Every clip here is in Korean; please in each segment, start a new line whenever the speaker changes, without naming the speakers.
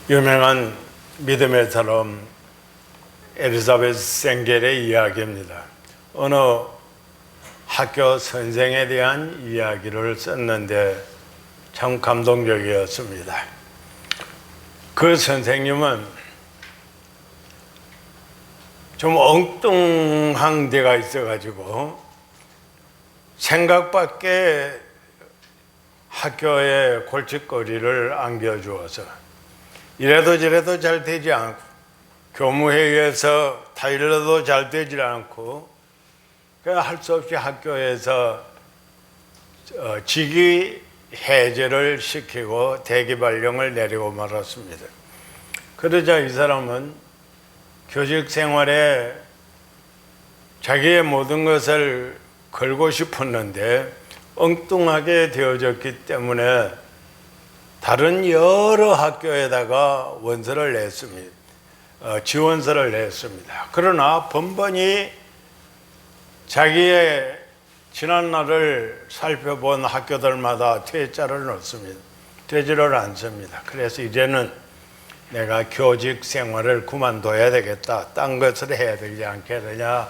유명한 믿음의 사람 엘리자베스 생겔의 이야기입니다. 어느 학교 선생에 대한 이야기를 썼는데 참 감동적이었습니다. 그 선생님은 좀 엉뚱한 데가 있어가지고 생각밖에 학교에 골칫거리를 안겨주어서 이래도 저래도 잘 되지 않고 교무회의에서 타일러도 잘 되지 않고 할 수 없이 학교에서 직위 해제를 시키고 대기 발령을 내리고 말았습니다. 그러자 이 사람은 교직 생활에 자기의 모든 것을 걸고 싶었는데 엉뚱하게 되어졌기 때문에 다른 여러 학교에다가 원서를 냈습니다. 지원서를 냈습니다. 그러나 번번이 자기의 지난날을 살펴본 학교들마다 퇴짜를 넣습니다. 되지를 않습니다. 그래서 이제는 내가 교직 생활을 그만둬야 되겠다. 딴 것을 해야 되지 않겠느냐.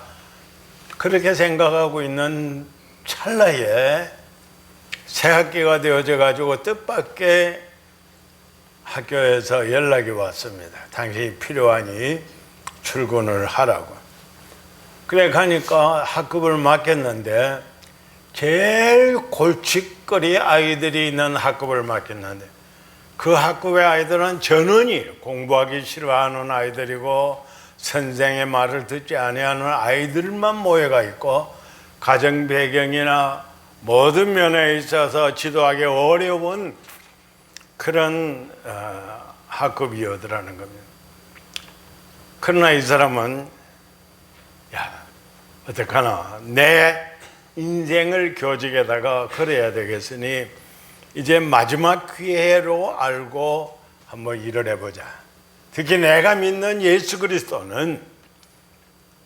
그렇게 생각하고 있는 찰나에 새 학기가 되어져 가지고 뜻밖의 학교에서 연락이 왔습니다. 당신이 필요하니 출근을 하라고. 그래 가니까 학급을 맡겼는데 제일 골칫거리 아이들이 있는 학급을 맡겼는데 그 학급의 아이들은 전원이 공부하기 싫어하는 아이들이고 선생의 말을 듣지 아니하는 아이들만 모여가 있고 가정 배경이나 모든 면에 있어서 지도하기 어려운 그런 학급이었더라는 겁니다. 그러나 이 사람은 어떡하나 내 인생을 교직에다가 걸어야 되겠으니 이제 마지막 기회로 알고 한번 일을 해보자. 특히 내가 믿는 예수 그리스도는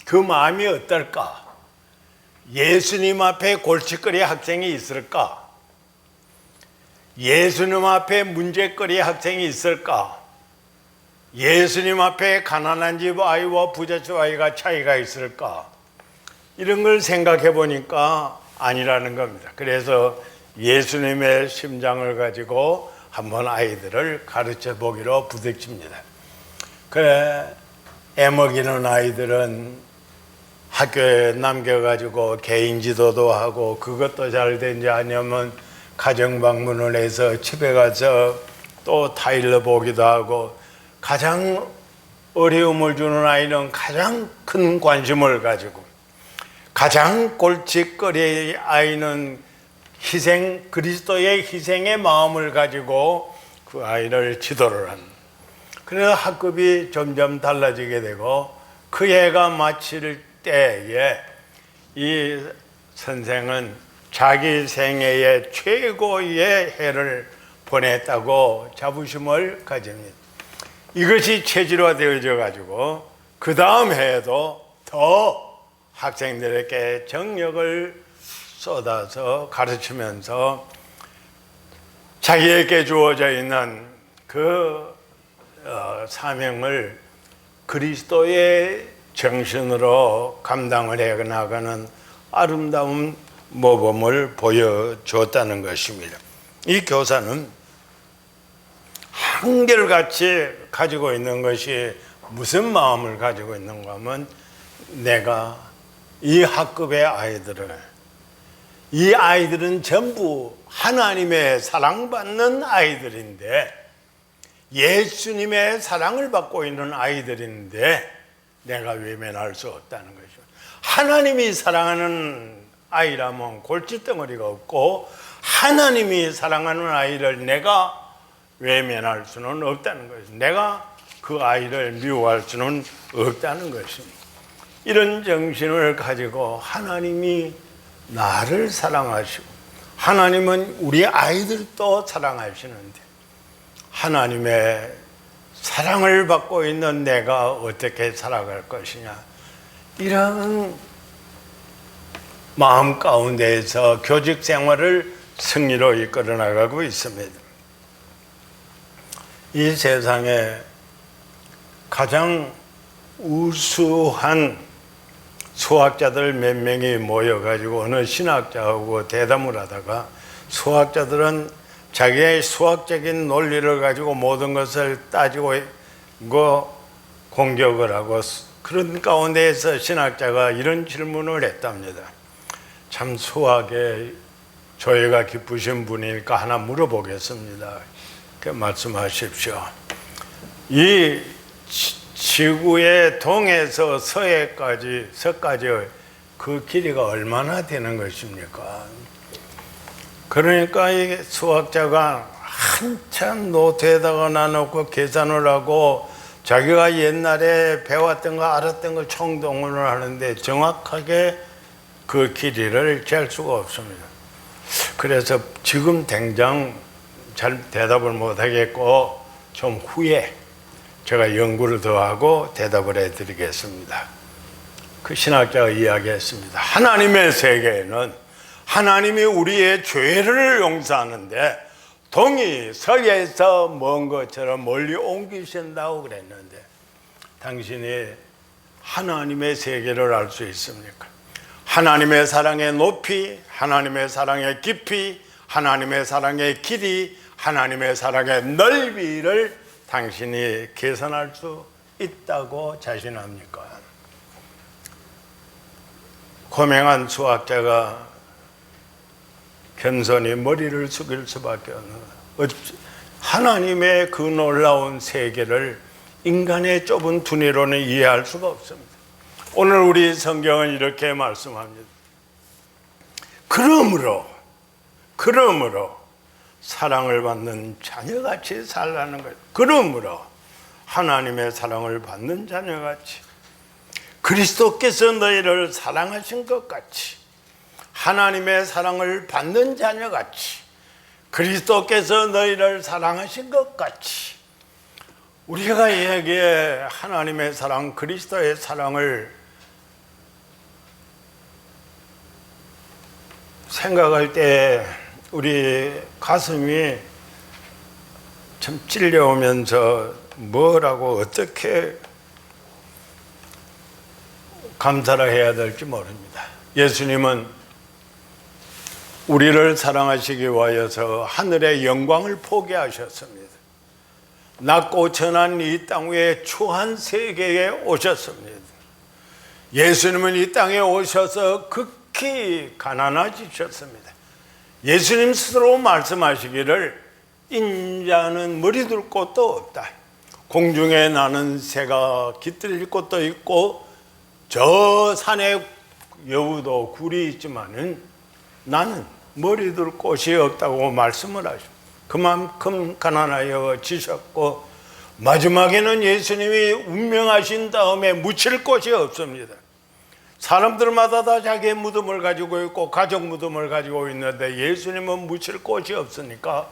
그 마음이 어떨까? 예수님 앞에 골칫거리 학생이 있을까? 예수님 앞에 문제거리 학생이 있을까? 예수님 앞에 가난한 집 아이와 부잣집 아이가 차이가 있을까? 이런 걸 생각해 보니까 아니라는 겁니다. 그래서 예수님의 심장을 가지고 한번 아이들을 가르쳐 보기로 부딪힙니다. 그래, 애먹이는 아이들은 학교에 남겨가지고 개인 지도도 하고 그것도 잘 되지 않으면 가정 방문을 해서 집에 가서 또 타일러 보기도 하고 가장 어려움을 주는 아이는 가장 큰 관심을 가지고 가장 골칫거리 아이는 그리스도의 희생의 마음을 가지고 그 아이를 지도를 합니다. 그래서 학급이 점점 달라지게 되고 그 해가 마칠 때에 이 선생은 자기 생애의 최고의 해를 보냈다고 자부심을 가집니다. 이것이 체질화되어져 가지고 그 다음 해에도 더 학생들에게 정력을 쏟아서 가르치면서 자기에게 주어져 있는 그 사명을 그리스도의 정신으로 감당을 해 나가는 아름다운 모범을 보여줬다는 것입니다. 이 교사는 한결같이 가지고 있는 것이 무슨 마음을 가지고 있는가 하면 내가 이 학급의 이 아이들은 전부 하나님의 사랑받는 아이들인데 예수님의 사랑을 받고 있는 아이들인데 내가 외면할 수 없다는 것이죠. 하나님이 사랑하는 아이라면 골칫덩어리가 없고 하나님이 사랑하는 아이를 내가 외면할 수는 없다는 것이죠. 내가 그 아이를 미워할 수는 없다는 것입니다. 이런 정신을 가지고 하나님이 나를 사랑하시고 하나님은 우리 아이들도 사랑하시는데 하나님의 사랑을 받고 있는 내가 어떻게 살아갈 것이냐, 이런 마음 가운데에서 교직 생활을 승리로 이끌어 나가고 있습니다. 이 세상에 가장 우수한 수학자들 몇 명이 모여가지고 어느 신학자하고 대담을 하다가 수학자들은 자기의 수학적인 논리를 가지고 모든 것을 따지고 공격을 하고, 그런 가운데에서 신학자가 이런 질문을 했답니다. 참 수학에 조예가 깊으신 분이니까 하나 물어보겠습니다. 말씀하십시오. 이 지구의 동에서 서까지 그 길이가 얼마나 되는 것입니까? 그러니까 이 수학자가 한참 노트에다가 놔놓고 계산을 하고 자기가 옛날에 배웠던 거 알았던 걸 총동원을 하는데 정확하게 그 길이를 잴 수가 없습니다. 그래서 지금 당장 잘 대답을 못하겠고 좀 후에 제가 연구를 더 하고 대답을 해드리겠습니다. 그 신학자가 이야기했습니다. 하나님의 세계에는 하나님이 우리의 죄를 용서하는데 동이 서에서 먼 것처럼 멀리 옮기신다고 그랬는데, 당신이 하나님의 세계를 알 수 있습니까? 하나님의 사랑의 높이, 하나님의 사랑의 깊이, 하나님의 사랑의 길이, 하나님의 사랑의 넓이를 당신이 계산할 수 있다고 자신합니까? 고명한 수학자가 겸손히 머리를 숙일 수밖에 없는 거예요. 하나님의 그 놀라운 세계를 인간의 좁은 두뇌로는 이해할 수가 없습니다. 오늘 우리 성경은 이렇게 말씀합니다. 그러므로 사랑을 받는 자녀같이 살라는 거예요. 그러므로 하나님의 사랑을 받는 자녀같이, 그리스도께서 너희를 사랑하신 것 같이, 하나님의 사랑을 받는 자녀같이, 그리스도께서 너희를 사랑하신 것 같이, 우리가 여기에 하나님의 사랑, 그리스도의 사랑을 생각할 때 우리 가슴이 참 찔려오면서 뭐라고 어떻게 감사를 해야 될지 모릅니다. 예수님은 우리를 사랑하시기 위하여서 하늘의 영광을 포기하셨습니다. 낮고 천한 이 땅 위에 추한 세계에 오셨습니다. 예수님은 이 땅에 오셔서 극히 가난해지셨습니다. 예수님 스스로 말씀하시기를 인자는 머리 둘 곳도 없다. 공중에 나는 새가 깃들일 곳도 있고 저 산에 여우도 굴이 있지만은 나는 머리 둘 곳이 없다고 말씀을 하십니다. 그만큼 가난하여 지셨고 마지막에는 예수님이 운명하신 다음에 묻힐 곳이 없습니다. 사람들마다 다 자기의 무덤을 가지고 있고 가족 무덤을 가지고 있는데 예수님은 묻힐 곳이 없으니까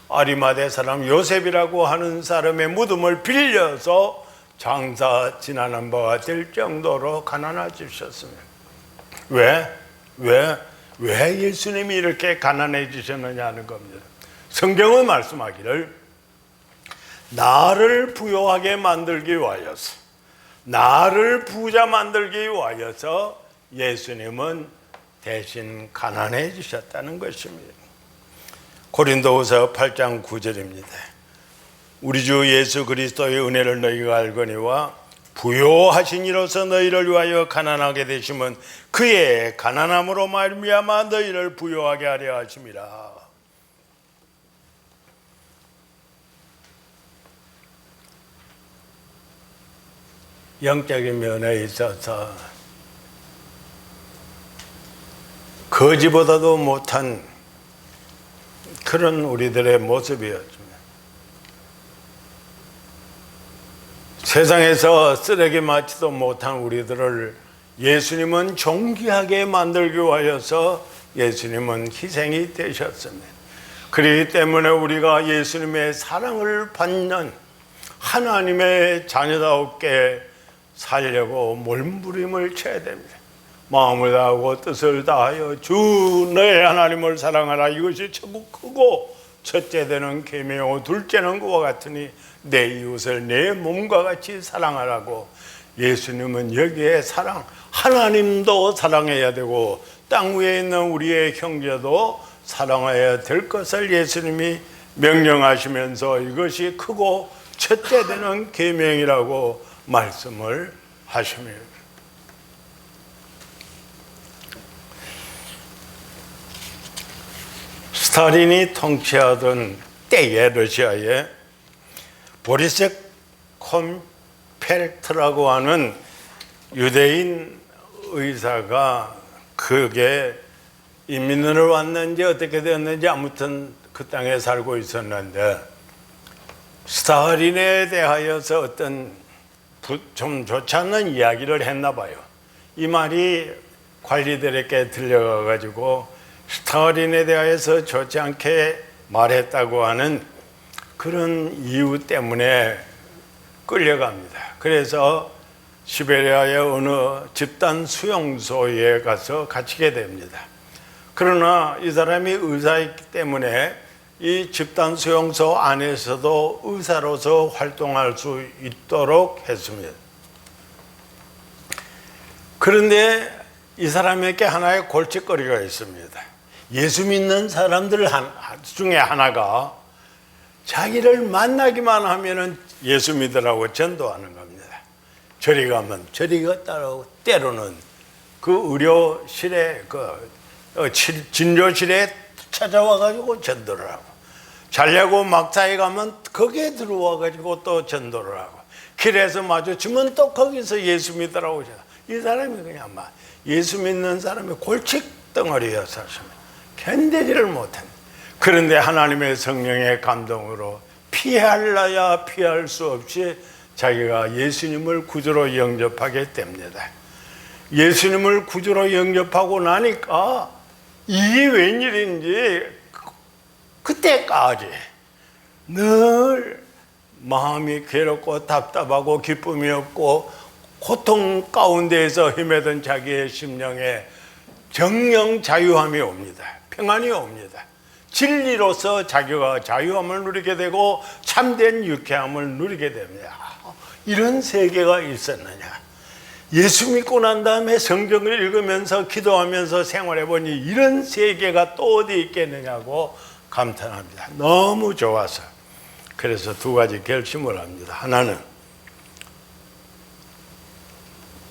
아리마대 사람 요셉이라고 하는 사람의 무덤을 빌려서 장사 지나는 바가 될 정도로 가난해지셨습니다. 왜 예수님이 이렇게 가난해지셨느냐 하는 겁니다. 성경은 말씀하기를 나를 부유하게 만들기 위하여서, 나를 부자 만들기 위하여서 예수님은 대신 가난해지셨다는 것입니다. 고린도후서 8장 9절입니다. 우리 주 예수 그리스도의 은혜를 너희가 알거니와 부요하신 이로서 너희를 위하여 가난하게 되심은 그의 가난함으로 말미암아 너희를 부요하게 하려 하심이라. 영적인 면에 있어서 거지보다도 못한 그런 우리들의 모습이었습니다. 세상에서 쓰레기 맞지도 못한 우리들을 예수님은 존귀하게 만들기 위하여서 예수님은 희생이 되셨습니다. 그렇기 때문에 우리가 예수님의 사랑을 받는 하나님의 자녀답게 살려고 몸부림을 쳐야 됩니다. 마음을 다하고 뜻을 다하여 주 너의 하나님을 사랑하라. 이것이 최고 크고 첫째 되는 계명이요 둘째는 그와 같으니 내 이웃을 내 몸과 같이 사랑하라고. 예수님은 여기에 사랑, 하나님도 사랑해야 되고 땅 위에 있는 우리의 형제도 사랑해야 될 것을 예수님이 명령하시면서 이것이 크고 첫째 되는 계명이라고 말씀을 하십니다. 스탈린이 통치하던 때에 러시아에 보리스 콤펠트라고 하는 유대인 의사가 그게 이민을 왔는지 어떻게 되었는지 아무튼 그 땅에 살고 있었는데 스탈린에 대하여서 어떤 좀 좋지 않는 이야기를 했나 봐요. 이 말이 관리들에게 들려가 가지고 스탈린에 대하여서 좋지 않게 말했다고 하는 그런 이유 때문에 끌려갑니다. 그래서 시베리아의 어느 집단 수용소에 가서 갇히게 됩니다. 그러나 이 사람이 의사이기 때문에 이 집단 수용소 안에서도 의사로서 활동할 수 있도록 했습니다. 그런데 이 사람에게 하나의 골칫거리가 있습니다. 예수 믿는 사람들 중에 하나가 자기를 만나기만 하면은 예수 믿으라고 전도하는 겁니다. 저리 가면 저리 갔다고, 때로는 그 의료실에 진료실에 찾아와 가지고 전도를 하고, 자려고 막사에 가면 거기에 들어와 가지고 또 전도를 하고, 길에서 마주치면 또 거기서 예수 믿으라고. 이 사람이 그냥 막 예수 믿는 사람이 골칫덩어리여서 견디지를 못합니다. 그런데 하나님의 성령의 감동으로 피할라야 피할 수 없이 자기가 예수님을 구주로 영접하게 됩니다. 예수님을 구주로 영접하고 나니까 이게 웬일인지 그때까지 늘 마음이 괴롭고 답답하고 기쁨이 없고 고통 가운데에서 헤매던 자기의 심령에 정령 자유함이 옵니다. 평안이 옵니다. 진리로서 자기가 자유함을 누리게 되고 참된 유쾌함을 누리게 됩니다. 이런 세계가 있었느냐. 예수 믿고 난 다음에 성경을 읽으면서 기도하면서 생활해 보니 이런 세계가 또 어디 있겠느냐고 감탄합니다. 너무 좋아서. 그래서 두 가지 결심을 합니다. 하나는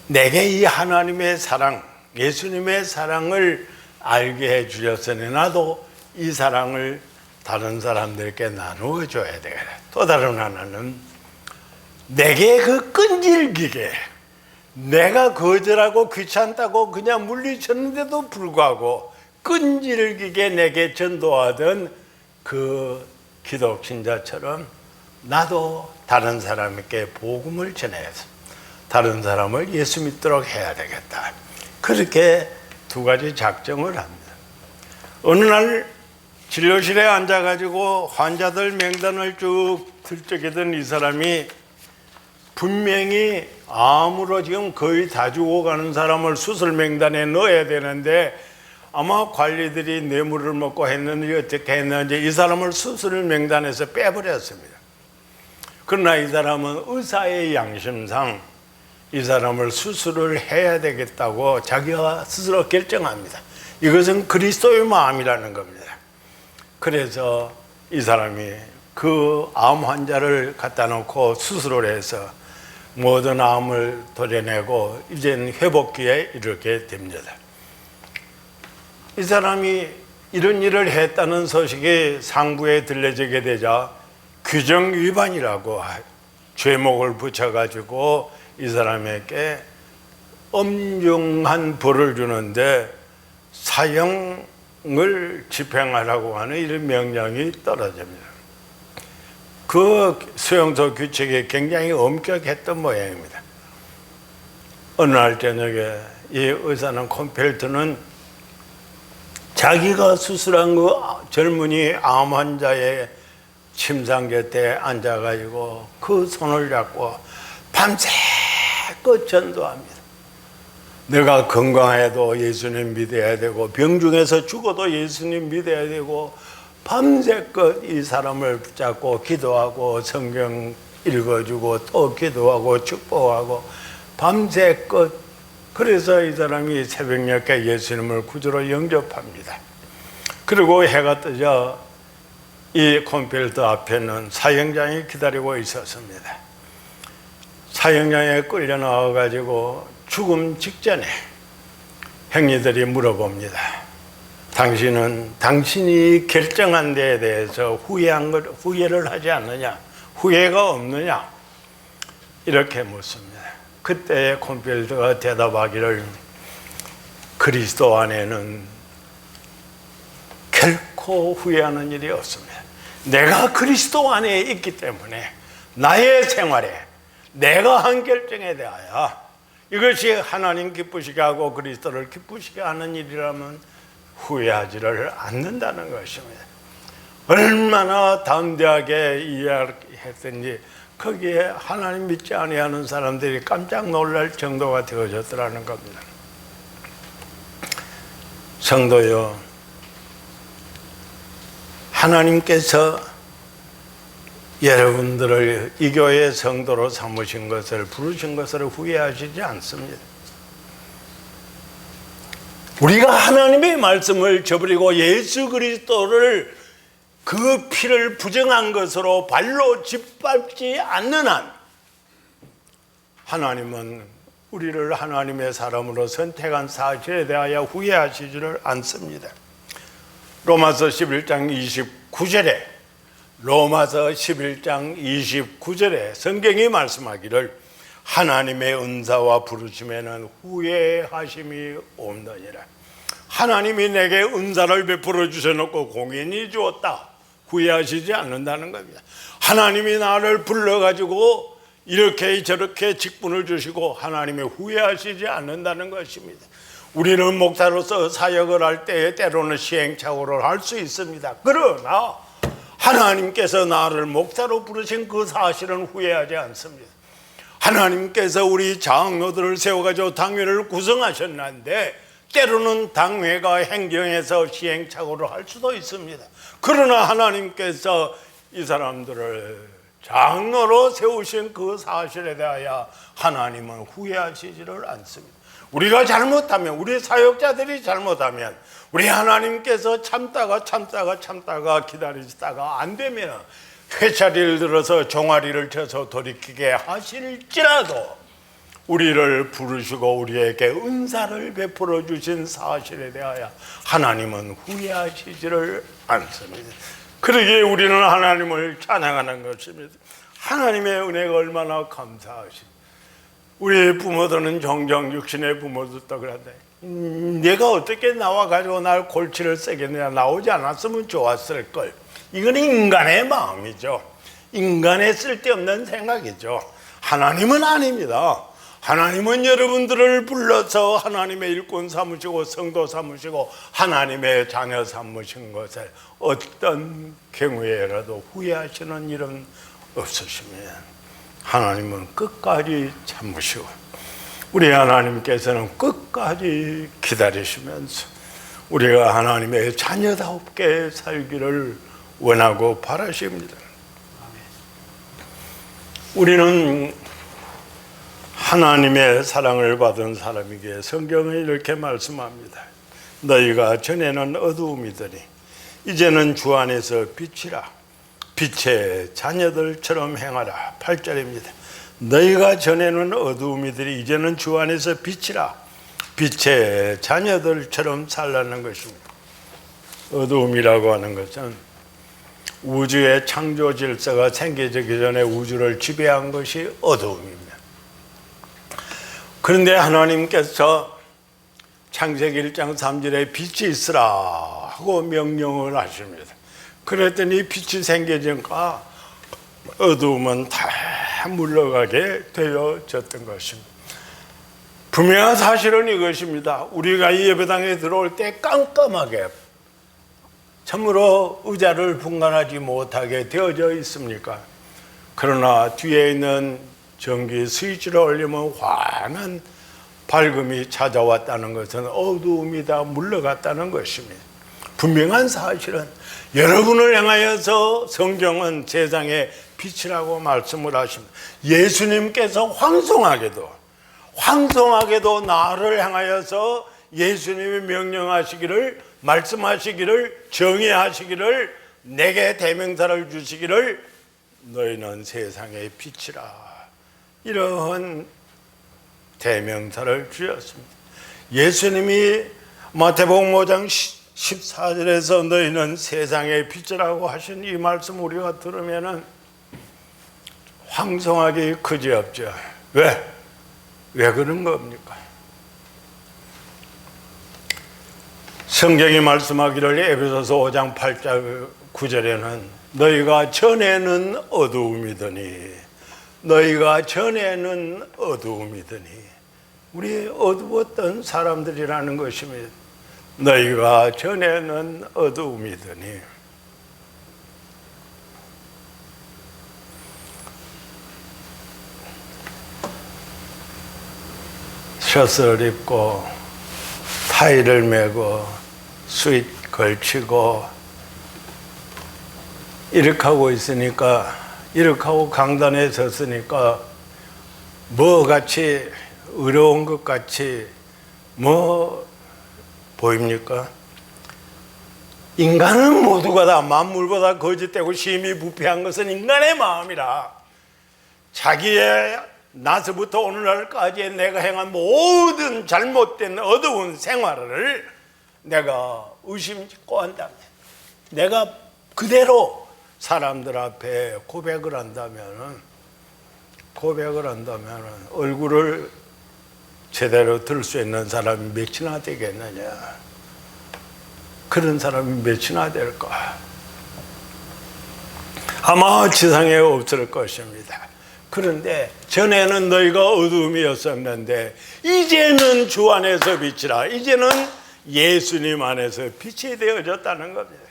내게 이 하나님의 사랑, 예수님의 사랑을 알게 해 주셨으니 나도 이 사랑을 다른 사람들에게 나누어 줘야 되겠다. 또 다른 하나는 내게 그 끈질기게 내가 거절하고 귀찮다고 그냥 물리쳤는데도 불구하고 끈질기게 내게 전도하던 그 기독신자처럼 나도 다른 사람에게 복음을 전해서 다른 사람을 예수 믿도록 해야 되겠다. 그렇게 두 가지 작정을 합니다. 어느 날 진료실에 앉아가지고 환자들 명단을 쭉 들적이던 이 사람이 분명히 암으로 지금 거의 다 죽어가는 사람을 수술 명단에 넣어야 되는데 아마 관리들이 뇌물을 먹고 했는지 어떻게 했는지 이 사람을 수술 명단에서 빼버렸습니다. 그러나 이 사람은 의사의 양심상 이 사람을 수술을 해야 되겠다고 자기가 스스로 결정합니다. 이것은 그리스도의 마음이라는 겁니다. 그래서 이 사람이 그 암 환자를 갖다 놓고 수술을 해서 모든 암을 도려내고 이제는 회복기에 이르게 됩니다. 이 사람이 이런 일을 했다는 소식이 상부에 들려지게 되자 규정 위반이라고 죄목을 붙여가지고 이 사람에게 엄중한 벌을 주는데 사형을 집행하라고 하는 이런 명령이 떨어집니다. 그 수용소 규칙이 굉장히 엄격했던 모양입니다. 어느 날 저녁에 이 의사는 콤펠트는 자기가 수술한 그 젊은이 암 환자의 침상 곁에 앉아가지고 그 손을 잡고 밤새껏 전도합니다. 내가 건강해도 예수님 믿어야 되고 병 중에서 죽어도 예수님 믿어야 되고 밤새껏 이 사람을 붙잡고 기도하고 성경 읽어주고 또 기도하고 축복하고 밤새껏. 그래서 이 사람이 새벽녘에 예수님을 구주로 영접합니다. 그리고 해가 뜨자 이 콘필드 앞에는 사형장이 기다리고 있었습니다. 사형장에 끌려 나와가지고 죽음 직전에 행위들이 물어봅니다. 당신이 결정한 데에 대해서 후회를 하지 않느냐? 후회가 없느냐? 이렇게 묻습니다. 그때 콘필드가 대답하기를 그리스도 안에는 결코 후회하는 일이 없습니다. 내가 그리스도 안에 있기 때문에 나의 생활에 내가 한 결정에 대하여 이것이 하나님 기쁘시게 하고 그리스도를 기쁘시게 하는 일이라면 후회하지를 않는다는 것입니다. 얼마나 담대하게 이야기했든지 거기에 하나님 믿지 아니하는 사람들이 깜짝 놀랄 정도가 되어졌더라는 겁니다. 성도요, 하나님께서 여러분들을 이 교회의 성도로 삼으신 것을, 부르신 것을 후회하시지 않습니다. 우리가 하나님의 말씀을 저버리고 예수 그리스도를 그 피를 부정한 것으로 발로 짓밟지 않는 한 하나님은 우리를 하나님의 사람으로 선택한 사실에 대하여 후회하시지를 않습니다. 로마서 11장 29절에 성경이 말씀하기를 하나님의 은사와 부르심에는 후회하심이 없느니라. 하나님이 내게 은사를 베풀어 주셔놓고 공연히 주었다. 후회하시지 않는다는 겁니다. 하나님이 나를 불러가지고 이렇게 저렇게 직분을 주시고 하나님이 후회하시지 않는다는 것입니다. 우리는 목사로서 사역을 할 때 때로는 시행착오를 할 수 있습니다. 그러나 하나님께서 나를 목사로 부르신 그 사실은 후회하지 않습니다. 하나님께서 우리 장로들을 세워가지고 당회를 구성하셨는데 때로는 당회가 행정에서 시행착오를 할 수도 있습니다. 그러나 하나님께서 이 사람들을 장로로 세우신 그 사실에 대하여 하나님은 후회하시지를 않습니다. 우리가 잘못하면, 우리 사역자들이 잘못하면 우리 하나님께서 참다가 기다리시다가 안 되면 회차리를 들어서 종아리를 쳐서 돌이키게 하실지라도 우리를 부르시고 우리에게 은사를 베풀어 주신 사실에 대하여 하나님은 후회하시지를 않습니다. 그러기에 우리는 하나님을 찬양하는 것입니다. 하나님의 은혜가 얼마나 감사하십니까. 우리 부모들은 종종 육신의 부모들도 그런데 내가 어떻게 나와가지고 날 골치를 세겠느냐, 나오지 않았으면 좋았을걸. 이건 인간의 마음이죠. 인간의 쓸데없는 생각이죠. 하나님은 아닙니다. 하나님은 여러분들을 불러서 하나님의 일꾼 삼으시고 성도 삼으시고 하나님의 자녀 삼으신 것을 어떤 경우에라도 후회하시는 일은 없으시면 하나님은 끝까지 참으시고 우리 하나님께서는 끝까지 기다리시면서 우리가 하나님의 자녀답게 살기를 원하고 바라십니다. 우리는 하나님의 사랑을 받은 사람에게 성경은 이렇게 말씀합니다. 너희가 전에는 어두움이더니 이제는 주 안에서 빛이라. 빛의 자녀들처럼 행하라. 8절입니다. 너희가 전에는 어두움이더니 이제는 주 안에서 빛이라. 빛의 자녀들처럼 살라는 것입니다. 어두움이라고 하는 것은 우주의 창조 질서가 생겨지기 전에 우주를 지배한 것이 어두움입니다. 그런데 하나님께서 창세기 1장 3절에 빛이 있으라 하고 명령을 하십니다. 그랬더니 빛이 생겨지니까 어두움은 다 물러가게 되어졌던 것입니다. 분명한 사실은 이것입니다. 우리가 이 예배당에 들어올 때 깜깜하게 참으로 의자를 분간하지 못하게 되어져 있습니까? 그러나 뒤에 있는 전기 스위치를 올리면 환한 밝음이 찾아왔다는 것은 어두움이 다 물러갔다는 것입니다. 분명한 사실은 여러분을 향하여서 성경은 세상의 빛이라고 말씀을 하십니다. 예수님께서 황송하게도 나를 향하여서 예수님이 명령하시기를, 말씀하시기를, 정의하시기를, 내게 대명사를 주시기를 너희는 세상의 빛이라, 이러한 대명사를 주셨습니다. 예수님이 마태복음 5장 14절에서 너희는 세상의 빛이라고 하신 이 말씀 우리가 들으면은 황송하기 그지없죠. 왜 그런 겁니까? 성경이 말씀하기를 에베소서 5장 8절 9절에는 너희가 전에는 어두움이더니 우리 어두웠던 사람들이라는 것입니다. 너희가 전에는 어두움이더니. 셔츠를 입고 타이를 메고 수ით 걸치고 이렇게 하고 있으니까, 이렇게 하고 강단에 섰으니까 뭐같이 어려운 것 같이 보입니까? 인간은 모두가 다 만물보다 거짓되고 심히 부패한 것은 인간의 마음이라, 자기의 나서부터 오늘날까지 내가 행한 모든 잘못된 어두운 생활을 내가 의심짓고 한다면, 내가 그대로 사람들 앞에 고백을 한다면 얼굴을 제대로 들 수 있는 사람이 몇이나 되겠느냐? 그런 사람이 몇이나 될까? 아마 지상에 없을 것입니다. 그런데 전에는 너희가 어두움이었었는데 이제는 주 안에서 빛이라, 이제는 예수님 안에서 빛이 되어졌다는 겁니다.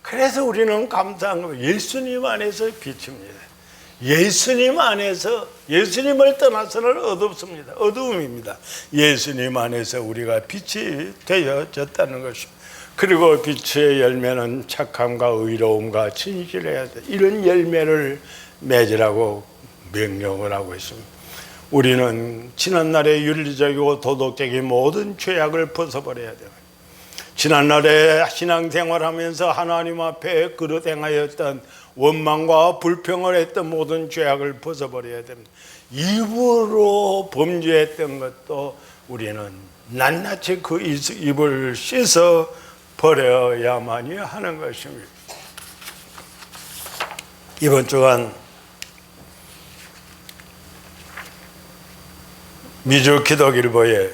그래서 우리는 감사한 겁니다. 예수님 안에서 빛입니다. 예수님 안에서, 예수님을 떠나서는 어두움입니다. 예수님 안에서 우리가 빛이 되어졌다는 것입니다. 그리고 빛의 열매는 착함과 의로움과 진실해야 돼. 이런 열매를 맺으라고 명령을 하고 있습니다. 우리는 지난날의 윤리적이고 도덕적인 모든 죄악을 벗어버려야 됩니다. 지난날에 신앙생활하면서 하나님 앞에 그릇 행하였던 원망과 불평을 했던 모든 죄악을 벗어버려야 됩니다. 입으로 범죄했던 것도 우리는 낱낱이 그 입을 씻어 버려야만이 하는 것입니다. 이번 주간 미주 기독일보에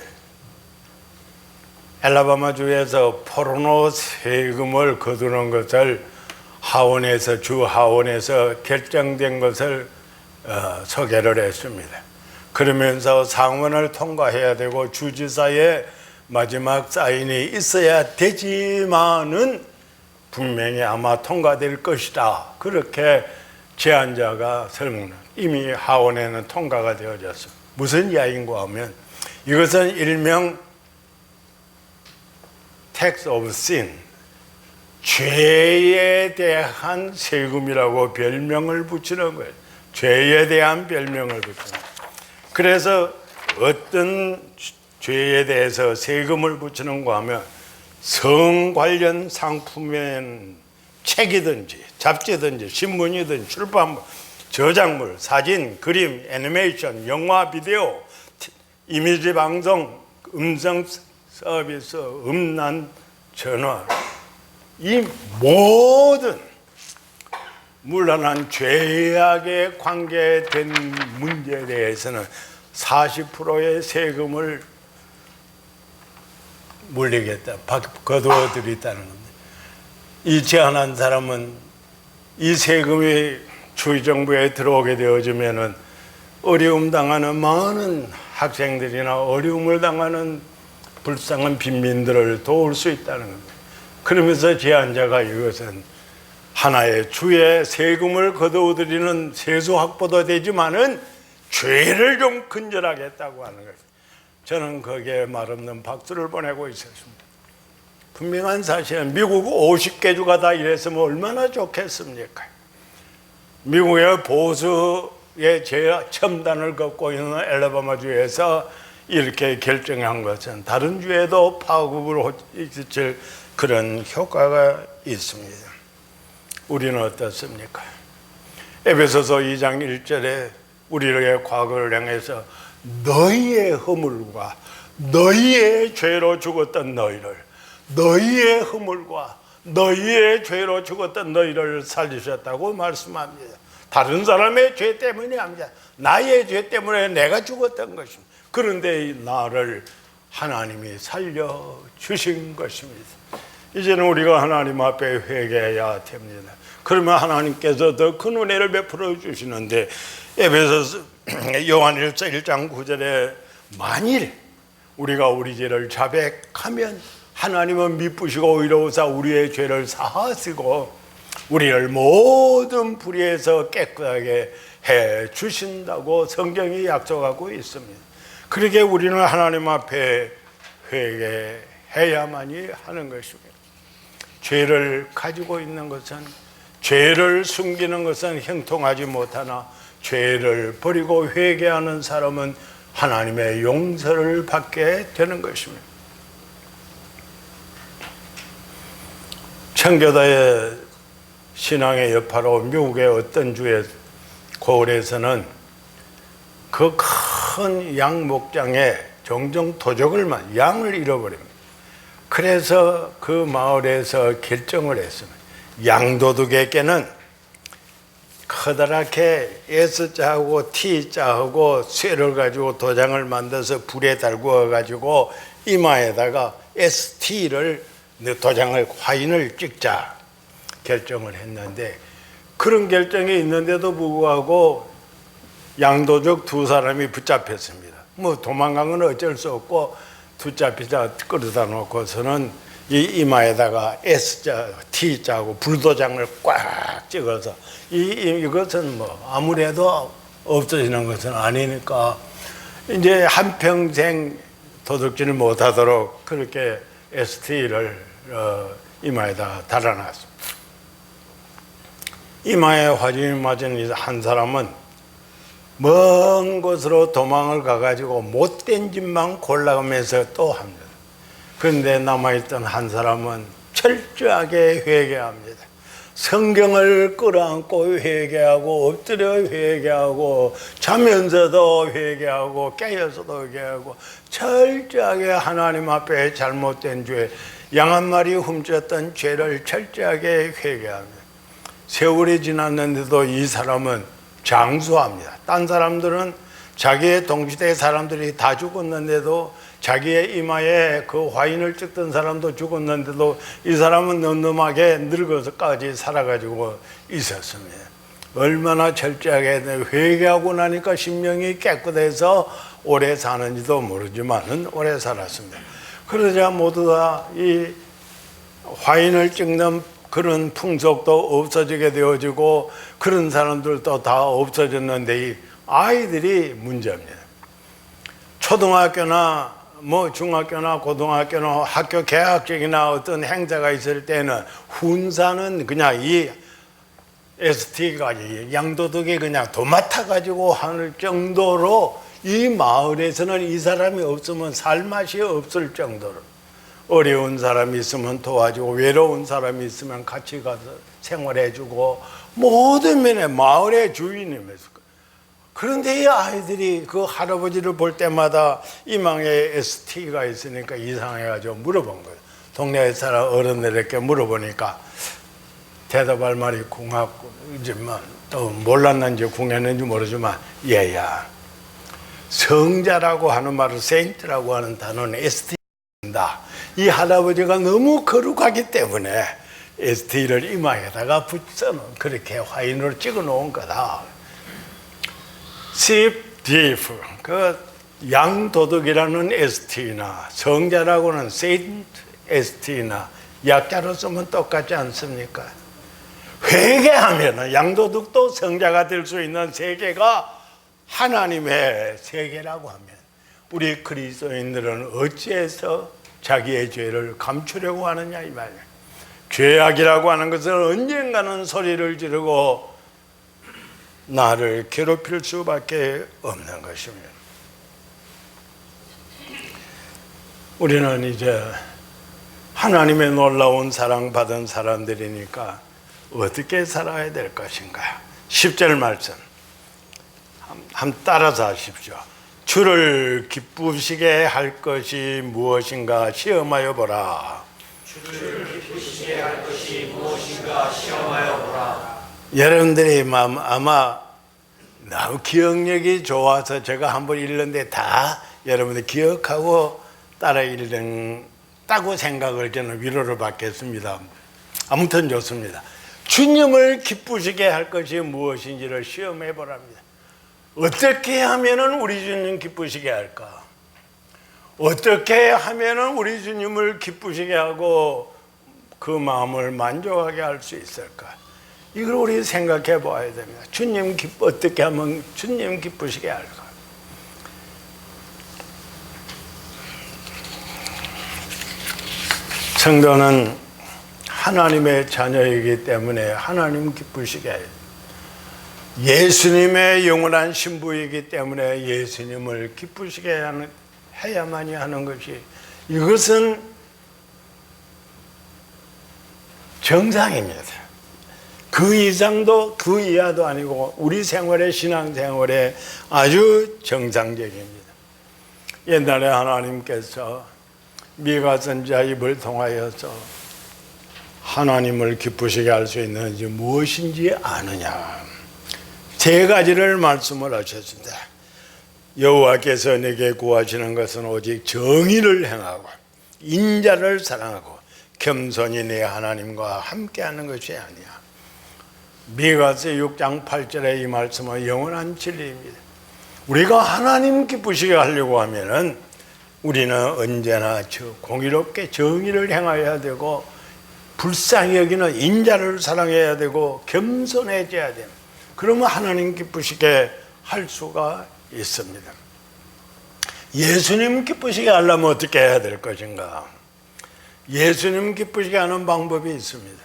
알라바마주에서 포르노 세금을 거두는 것을 주 하원에서 결정된 것을 소개를 했습니다. 그러면서 상원을 통과해야 되고 주지사의 마지막 사인이 있어야 되지만은 분명히 아마 통과될 것이다, 그렇게 제안자가 설명을, 이미 하원에는 통과가 되어졌습니다. 무슨 이야기인가 하면 이것은 일명 tax of sin, 죄에 대한 세금이라고 별명을 붙이는 거예요. 죄에 대한 별명을 붙이는 거예요. 그래서 어떤 죄에 대해서 세금을 붙이는가 하면 성 관련 상품엔 책이든지 잡지든지 신문이든지 출판물, 저작물, 사진, 그림, 애니메이션, 영화, 비디오, 이미지 방송, 음성 서비스, 음란, 전화, 이 모든 물란한 죄악에 관계된 문제에 대해서는 40%의 세금을 물리겠다, 거두어 드리겠다는 겁니다. 이 제안한 사람은 이 세금이 주의 정부에 들어오게 되어지면은 어려움 당하는 많은 학생들이나 어려움을 당하는 불쌍한 빈민들을 도울 수 있다는 겁니다. 그러면서 제안자가 이것은 하나의 주의 세금을 거두어 드리는 세수 확보도 되지만은 죄를 좀 근절하겠다고 하는 것입니다. 저는 거기에 말없는 박수를 보내고 있었습니다. 분명한 사실은 미국 50개 주가 다 이랬으면 얼마나 좋겠습니까? 미국의 보수의 제첨단을 걷고 있는 엘라바마주에서 이렇게 결정한 것은 다른 주에도 파급을 끼칠 그런 효과가 있습니다. 우리는 어떻습니까? 에베소서 2장 1절에 우리의 과거를 향해서 너희의 허물과 너희의 죄로 죽었던 너희의 허물과 너희의 죄로 죽었던 너희를 살리셨다고 말씀합니다. 다른 사람의 죄 때문이 아니라 나의 죄 때문에 내가 죽었던 것입니다. 그런데 나를 하나님이 살려주신 것입니다. 이제는 우리가 하나님 앞에 회개해야 됩니다. 그러면 하나님께서 더 큰 은혜를 베풀어 주시는데, 에베소서 요한일서 1장 9절에 만일 우리가 우리 죄를 자백하면 하나님은 미쁘시고 의로우사 우리의 죄를 사하시고 우리를 모든 불의에서 깨끗하게 해 주신다고 성경이 약속하고 있습니다. 그러게 우리는 하나님 앞에 회개해야만이 하는 것입니다. 죄를 가지고 있는 것은, 죄를 숨기는 것은 형통하지 못하나 죄를 버리고 회개하는 사람은 하나님의 용서를 받게 되는 것입니다. 청교도의 신앙의 여파로 미국의 어떤 주의 고을에서는 그 큰 양 목장에 종종 도적을 양을 잃어버립니다. 그래서 그 마을에서 결정을 했습니다. 양도둑에게는 커다랗게 S자하고 T자하고 쇠를 가지고 도장을 만들어서 불에 달구어 가지고 이마에다가 ST를 도장을 화인을 찍자 결정을 했는데, 그런 결정이 있는데도 불구하고 양도적 두 사람이 붙잡혔습니다. 도망간 건 어쩔 수 없고 붙잡히자 끌어다 놓고서는 이 이마에다가 S자, T자하고 불도장을 꽉 찍어서 이것은 아무래도 없어지는 것은 아니니까 이제 한평생 도둑질을 못하도록 그렇게 ST를 이마에다 달아놨습니다. 이마에 화진이 맞은 한 사람은 먼 곳으로 도망을 가가지고 못된 짓만 골라가면서 또 합니다. 그런데 남아있던 한 사람은 철저하게 회개합니다. 성경을 끌어안고 회개하고 엎드려 회개하고 자면서도 회개하고 깨어서도 회개하고 철저하게 하나님 앞에 잘못된 죄, 양 한 마리 훔쳤던 죄를 철저하게 회개합니다. 세월이 지났는데도 이 사람은 장수합니다. 딴 사람들은 자기의 동시대 사람들이 다 죽었는데도, 자기의 이마에 그 화인을 찍던 사람도 죽었는데도 이 사람은 늠름하게 늙어서까지 살아가지고 있었습니다. 얼마나 철저하게 회개하고 나니까 심령이 깨끗해서 오래 사는지도 모르지만은 오래 살았습니다. 그러자 모두 다 이 화인을 찍는 그런 풍속도 없어지게 되어지고 그런 사람들도 다 없어졌는데, 이 아이들이 문제입니다. 초등학교나 중학교나 고등학교나 학교 개학식이나 어떤 행사가 있을 때는 훈사는 그냥 이 ST가 양도둑이 그냥 도맡아 가지고 하는 정도로 이 마을에서는 이 사람이 없으면 살 맛이 없을 정도로, 어려운 사람이 있으면 도와주고 외로운 사람이 있으면 같이 가서 생활해주고 모든 면에 마을의 주인이면서. 그런데 이 아이들이 그 할아버지를 볼 때마다 이마에 ST가 있으니까 이상해가지고 물어본 거예요. 동네에 사람 어른들에게 물어보니까 대답할 말이 궁합지만 또 몰랐는지 궁했는지 모르지만, 얘야, 성자라고 하는 말을 세인트라고 하는 단어는 ST입니다. 이 할아버지가 너무 거룩하기 때문에 ST를 이마에다가 붙여놓은, 그렇게 화인으로 찍어 놓은 거다. Thief, thief, 그 양도둑이라는 ST나 성자라고는 Saint ST나 약자로 쓰면 똑같지 않습니까? 회개하면 양도둑도 성자가 될 수 있는 세계가 하나님의 세계라고 하면 우리 그리스도인들은 어찌해서 자기의 죄를 감추려고 하느냐 이 말이에요. 죄악이라고 하는 것은 언젠가는 소리를 지르고 나를 괴롭힐 수밖에 없는 것입니다. 우리는 이제 하나님의 놀라운 사랑받은 사람들이니까 어떻게 살아야 될 것인가? 10절 말씀 한번 따라서 하십시오. 주를 기쁘시게 할 것이 무엇인가 시험하여 보라.
주를 기쁘시게 할 것이 무엇인가 시험하여 보라.
여러분들이 아마 너무 기억력이 좋아서 제가 한번 읽는데 다 여러분들 기억하고 따라 읽는다고 생각을 저는 위로를 받겠습니다. 아무튼 좋습니다. 주님을 기쁘시게 할 것이 무엇인지를 시험해 보랍니다. 어떻게 하면은 우리 주님 기쁘시게 할까? 어떻게 하면은 우리 주님을 기쁘시게 하고 그 마음을 만족하게 할 수 있을까? 이걸 우리 생각해 봐야 됩니다. 주님 어떻게 하면 주님 기쁘시게 할까? 성도는 하나님의 자녀이기 때문에 하나님 기쁘시게 해야 돼요. 예수님의 영원한 신부이기 때문에 예수님을 기쁘시게 해야만이 하는 것이, 이것은 정상입니다. 그 이상도 그 이하도 아니고 우리 생활의 신앙생활에 아주 정상적입니다. 옛날에 하나님께서 미가 선지자 입을 통하여서 하나님을 기쁘시게 할 수 있는 무엇인지 아느냐, 세 가지를 말씀을 하셨습니다. 여호와께서 내게 구하시는 것은 오직 정의를 행하고 인자를 사랑하고 겸손히 내 하나님과 함께하는 것이 아니야. 미가서 6장 8절의 이 말씀은 영원한 진리입니다. 우리가 하나님 기쁘시게 하려고 하면은 우리는 언제나 공의롭게 정의를 행해야 되고 불쌍히 여기는 인자를 사랑해야 되고 겸손해져야 됩니다. 그러면 하나님 기쁘시게 할 수가 있습니다. 예수님 기쁘시게 하려면 어떻게 해야 될 것인가? 예수님 기쁘시게 하는 방법이 있습니다.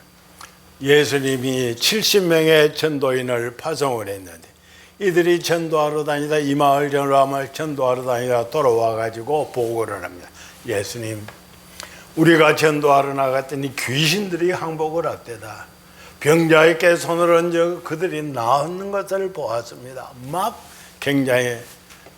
예수님이 70명의 전도인을 파송을 했는데 이들이 전도하러 다니다 이 마을 저 마을 전도하러 다니다 돌아와 가지고 보고를 합니다. 예수님, 우리가 전도하러 나갔더니 귀신들이 항복을 했대다. 병자에게 손을 얹어 그들이 나았는 것을 보았습니다. 막 굉장히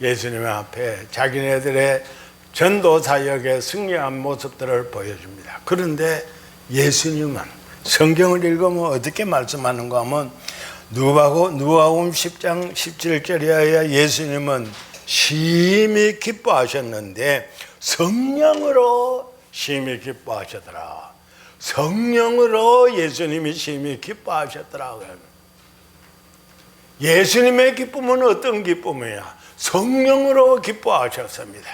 예수님 앞에 자기네들의 전도 사역에 승리한 모습들을 보여줍니다. 그런데 예수님은 성경을 읽으면 어떻게 말씀하는가 하면 누가복음 10장 17절에 예수님은 심히 기뻐하셨는데 성령으로 심히 기뻐하셨더라. 성령으로 예수님이 심히 기뻐하셨더라. 예수님의 기쁨은 어떤 기쁨이야? 성령으로 기뻐하셨습니다.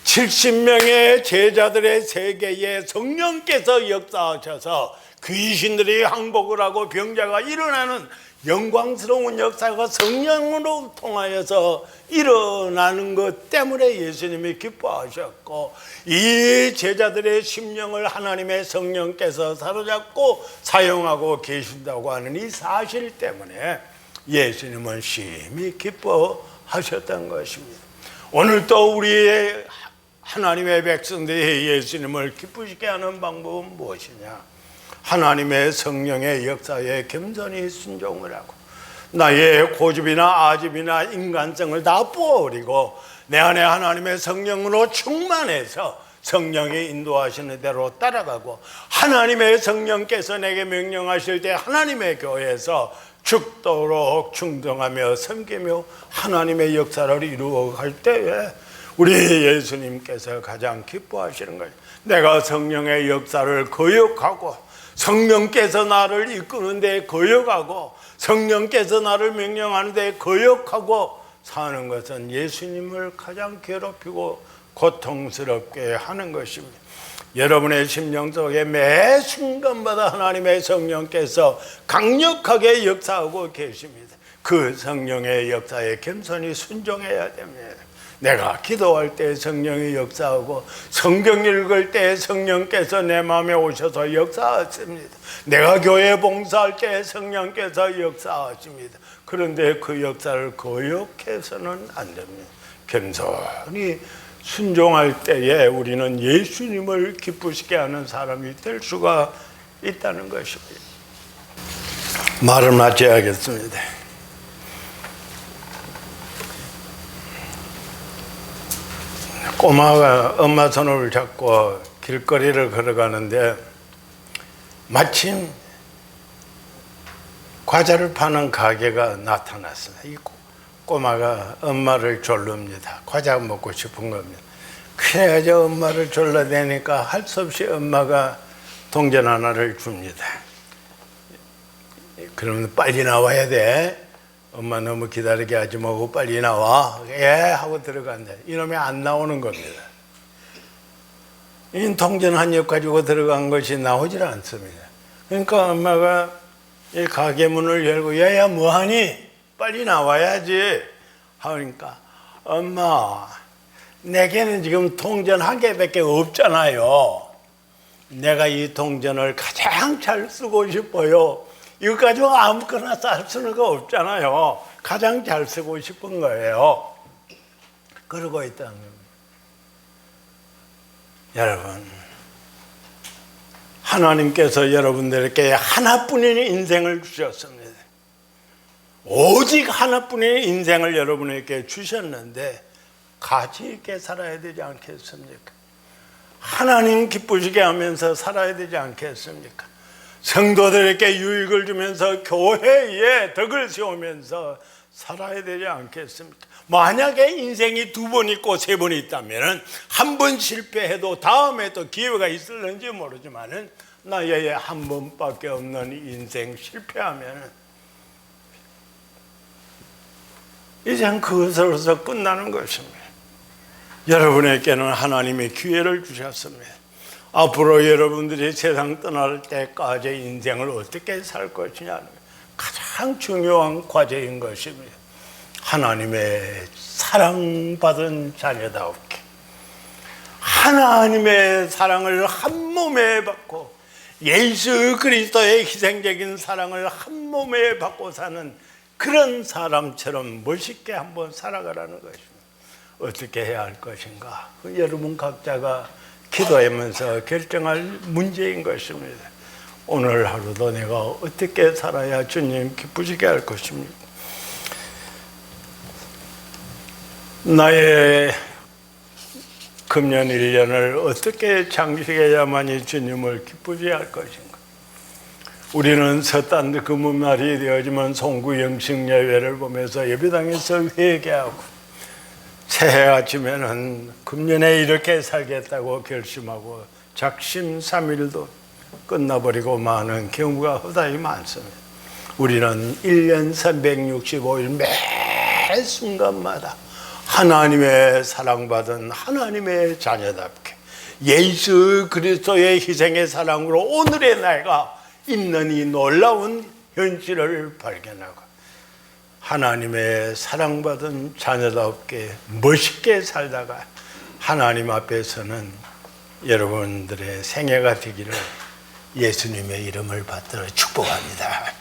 70명의 제자들의 세계에 성령께서 역사하셔서 귀신들이 항복을 하고 병자가 일어나는 영광스러운 역사가 성령으로 통하여서 일어나는 것 때문에 예수님이 기뻐하셨고, 이 제자들의 심령을 하나님의 성령께서 사로잡고 사용하고 계신다고 하는 이 사실 때문에 예수님은 심히 기뻐하셨던 것입니다. 오늘도 우리의 하나님의 백성들이 예수님을 기쁘시게 하는 방법은 무엇이냐? 하나님의 성령의 역사에 겸손히 순종을 하고 나의 고집이나 아집이나 인간성을 다 부어버리고 내 안에 하나님의 성령으로 충만해서 성령이 인도하시는 대로 따라가고, 하나님의 성령께서 내게 명령하실 때 하나님의 교회에서 죽도록 충성하며 섬기며 하나님의 역사를 이루어갈 때에 우리 예수님께서 가장 기뻐하시는 거예요. 내가 성령의 역사를 거역하고 성령께서 나를 이끄는데 거역하고 성령께서 나를 명령하는데 거역하고 사는 것은 예수님을 가장 괴롭히고 고통스럽게 하는 것입니다. 여러분의 심령 속에 매 순간마다 하나님의 성령께서 강력하게 역사하고 계십니다. 그 성령의 역사에 겸손히 순종해야 됩니다. 내가 기도할 때 성령이 역사하고 성경 읽을 때 성령께서 내 마음에 오셔서 역사하십니다. 내가 교회 봉사할 때 성령께서 역사하십니다. 그런데 그 역사를 거역해서는 안 됩니다. 겸손히 순종할 때에 우리는 예수님을 기쁘시게 하는 사람이 될 수가 있다는 것입니다. 말을 마쳐야겠습니다. 꼬마가 엄마 손을 잡고 길거리를 걸어가는데 마침 과자를 파는 가게가 나타났습니다. 이 꼬마가 엄마를 졸릅니다. 과자 먹고 싶은 겁니다. 그래가지고 엄마를 졸라대니까 할 수 없이 엄마가 동전 하나를 줍니다. 그러면 빨리 나와야 돼. 엄마 너무 기다리게 하지 말고 빨리 나와. 예 하고 들어간다. 이놈이 안 나오는 겁니다. 이 동전 한 입 가지고 들어간 것이 나오질 않습니다. 그러니까 엄마가 이 가게 문을 열고 야야 뭐하니? 빨리 나와야지 하니까 엄마 내게는 지금 동전 한 개밖에 없잖아요. 내가 이 동전을 가장 잘 쓰고 싶어요. 이거 가지고 아무거나 쓸 수는 없잖아요. 가장 잘 쓰고 싶은 거예요. 그러고 있다는 겁니다. 여러분, 하나님께서 여러분들에게 하나뿐인 인생을 주셨습니다. 오직 하나뿐인 인생을 여러분에게 주셨는데 가치 있게 살아야 되지 않겠습니까? 하나님 기쁘시게 하면서 살아야 되지 않겠습니까? 성도들에게 유익을 주면서 교회에 덕을 세우면서 살아야 되지 않겠습니까? 만약에 인생이 두 번 있고 세 번 있다면 한 번 실패해도 다음에 또 기회가 있을는지 모르지만 나의 한 번밖에 없는 인생 실패하면 이젠 그것으로서 끝나는 것입니다. 여러분에게는 하나님의 기회를 주셨습니다. 앞으로 여러분들이 세상 떠날 때까지 인생을 어떻게 살 것이냐는 가장 중요한 과제인 것입니다. 하나님의 사랑받은 자녀다웠게 하나님의 사랑을 한 몸에 받고 예수 그리스도의 희생적인 사랑을 한 몸에 받고 사는 그런 사람처럼 멋있게 한번 살아가라는 것입니다. 어떻게 해야 할 것인가? 여러분 각자가 기도하면서 결정할 문제인 것입니다. 오늘 하루도 내가 어떻게 살아야 주님 기쁘시게 할 것입니까? 나의 금년 1년을 어떻게 장식해야만이 주님을 기쁘게 할 것인가? 우리는 섣단 금음날이 되어지면 송구 영식 예배를 보면서 예배당에서 회개하고 새해 아침에는 금년에 이렇게 살겠다고 결심하고 작심 3일도 끝나버리고 많은 경우가 허다히 많습니다. 우리는 1년 365일 매 순간마다 하나님의 사랑받은 하나님의 자녀답게 예수 그리스도의 희생의 사랑으로 오늘의 내가 있는 이 놀라운 현실을 발견하고 하나님의 사랑받은 자녀답게 멋있게 살다가 하나님 앞에서는 여러분들의 생애가 되기를 예수님의 이름을 받들어 축복합니다.